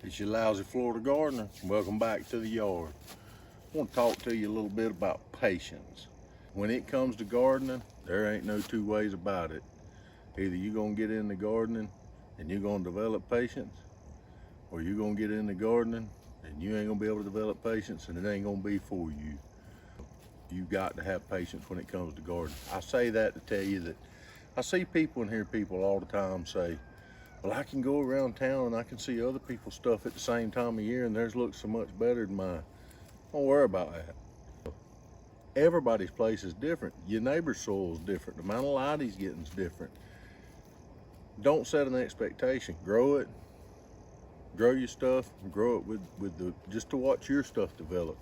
It's your lousy Florida gardener. Welcome back to the yard. I want to talk to you a little bit about patience. When it comes to gardening, there ain't no two ways about it. Either you're gonna get into gardening and you're gonna develop patience, or you're gonna get into gardening and you ain't gonna be able to develop patience and it ain't gonna be for you. You got to have patience when it comes to gardening. I say that to tell you that I see people and hear people all the time say, well, I can go around town and I can see other people's stuff at the same time of year and theirs looks so much better than mine. Don't worry about that. Everybody's place is different. Your neighbor's soil is different. The amount of light he's getting is different. Don't set an expectation. Grow it. Grow your stuff. Grow it just to watch your stuff develop.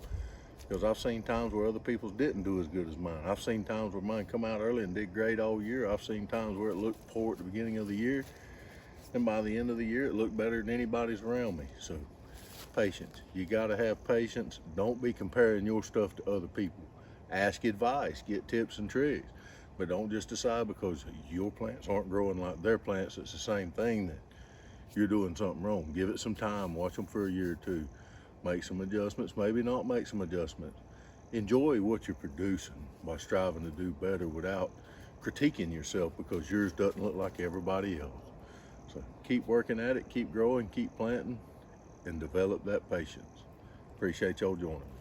Because I've seen times where other people's didn't do as good as mine. I've seen times where mine come out early and did great all year. I've seen times where it looked poor at the beginning of the year, and by the end of the year, it looked better than anybody's around me. So, patience. You gotta have patience. Don't be comparing your stuff to other people. Ask advice, get tips and tricks. But don't just decide because your plants aren't growing like their plants, it's the same thing, that you're doing something wrong. Give it some time, watch them for a year or two. Make some adjustments, maybe not make some adjustments. Enjoy what you're producing by striving to do better without critiquing yourself because yours doesn't look like everybody else. So keep working at it, keep growing, keep planting, and develop that patience. Appreciate y'all joining me.